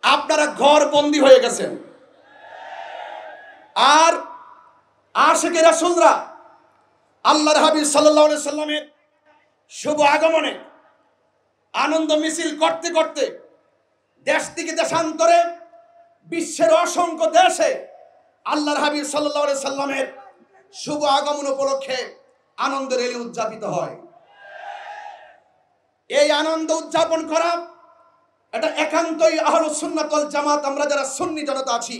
আপনারা ঘর বন্দী হয়ে গেছেন। আর আশিকে রাসূলরা আল্লাহর হাবিব সাল্লাল্লাহু আলাইহি সাল্লামের শুভ আগমনে আনন্দ মিছিল করতে করতে দেশ থেকে দেশান্তরে বিশ্বের অসংখ্য দেশে আল্লাহর হাবিব সাল্লাল্লাহু আলাইহি সাল্লামের শুভ আগমন উপলক্ষে আনন্দ র্যালি উদযাপিত হয়। এই আনন্দ উদযাপন করা এটা একান্তই আহলুস সুন্নাত ওয়াল জামাত, আমরা যারা সুন্নি জনতা আছি,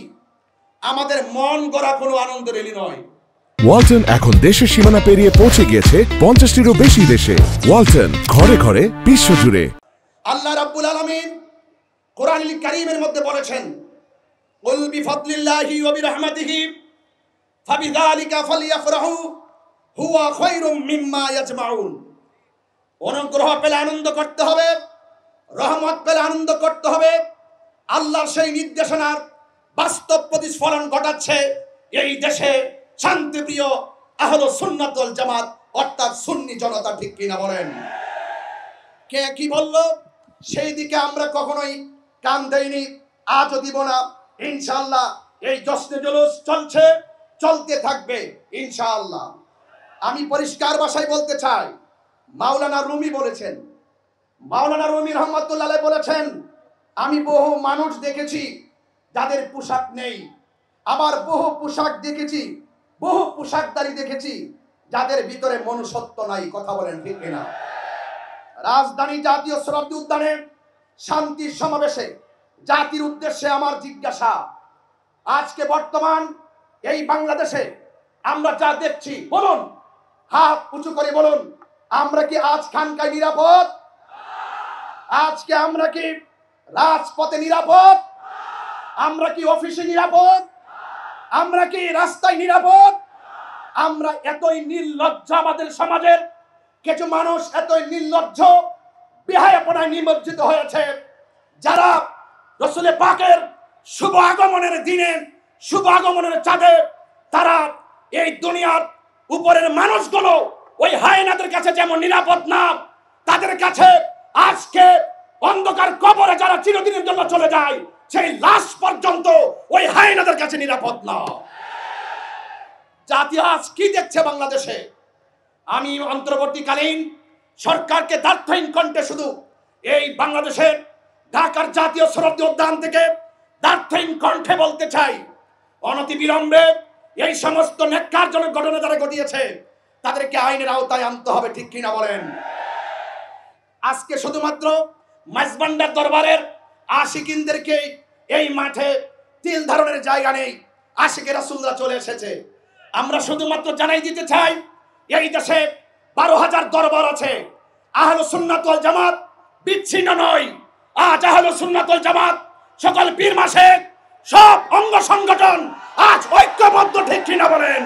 আমাদের মন গড়া কোনো আনন্দ র্যালি নয়। ওয়ালটন এখন দেশের সীমানা পেরিয়ে পৌঁছে গিয়েছে 50টিরও বেশি দেশে। ওয়ালটন, ঘরে ঘরে বিশ্বজুড়ে। আল্লাহ রাব্বুল আলামিন কোরআনুল কারীমের মধ্যে বলেছেন, কুল বিফাদলিল্লাহি ওয়া বিরহমাতিহি ফাবিযালিকা ফালইফরাহু হুয়া খায়রুম মিম্মা ইয়াজমাউন। অনুগ্রহ পেলে আনন্দ করতে হবে, রহমত পেলে আনন্দ করতে হবে। আল্লাহর সেই নির্দেশনার বাস্তব প্রতিফলন ঘটাচ্ছে এই দেশে শান্তিপ্রিয় আহলুস সুন্নাত ওয়াল জামাত অর্থাৎ সুন্নি জনতা। ঠিক কিনা বলেন? কে কি বলল সেই দিকে আমরা কখনোই কান দেইনি, আজও দিব না। ইনশাআল্লাহ এই জশ্নে জুলুস চলছে, চলতে থাকবে ইনশাআল্লাহ। আমি পরিষ্কার ভাষায় বলতে চাই, মাওলানা রুমি বলেছেন, মাওলানা রুমি রহমাতুল্লাহ আলাইহি বলেছেন, আমি বহু মানুষ দেখেছি যাদের পোশাক নেই, আবার বহু পোশাক দেখেছি, বহু পোশাকদারি দেখেছি যাদের ভিতরে মনুষ্যত্ব নাই। কথা বলেন ঠিক কিনা? রাজধানী জাতীয় শরীয়ত উদ্যানে শান্তির সমাবেশে জাতির উদ্দেশ্যে আমার জিজ্ঞাসা, আজকে বর্তমান এই বাংলাদেশে আমরা যা দেখছি, বলুন, হাত উঁচু করে বলুন, আমরা কি আজ খানকায় নিরাপদ? আজকে আমরা কি রাজপথে নিরাপদ? আমরা কি অফিসে নিরাপদ? আমরা কি রাস্তায় নিরাপদ? আমরা এতই নির্লজ্জ, আমাদের সমাজের কিছু মানুষ এতই নির্লজ্জ, বেহায়াপনায় নিমজ্জিত হয়েছে, যারা রাসূল পাকের শুভ আগমনের দিনে, শুভ আগমনের চাঁদে তারা এই দুনিয়ার উপরের মানুষগুলো ওই হায়নাদের কাছে যেমন নিরাপদ না, তাদের কাছে আজকে অন্ধকার কবরে যারা চিরদিনের জন্য চলে যায়, সেই লাশ পর্যন্ত ওই হায়নাদের কাছে নিরাপদ না। জাতি আজ কি দেখছে বাংলাদেশে? আমি অন্তর্বর্তীকালীন সরকারকে দার্থহীন কণ্ঠে শুধু এই বাংলাদেশের ঢাকার জাতীয় শরীয়ত উদ্যান থেকে দার্থহীন কণ্ঠে বলতে চাই, অনতিবিলম্বে এই সমস্ত ন্যাক্কারজনক ঘটনা যারা ঘটিয়েছে তাদেরকে আইনের আওতায় আনতে হবে। ঠিক কিনা বলেন? আজকে শুধুমাত্র মাইজবান্ডার দরবারের আশিকিনদেরকে এই মাঠে তিল ধারণের জায়গা নেই, আশিকে রাসূলরা চলে এসেছে। আমরা শুধুমাত্র জানাই দিতে চাই, এই দেশে 12,000 দরবার আছে। আহলুস সুন্নাত ওয়াল জামাত বিচ্ছিন্ন নয়। আজ আহলুস সুন্নাত ওয়াল জামাত সকল পীর মাসে সব অঙ্গ সংগঠন আজ ঐক্যবদ্ধ। ঠিক কিনা বলেন?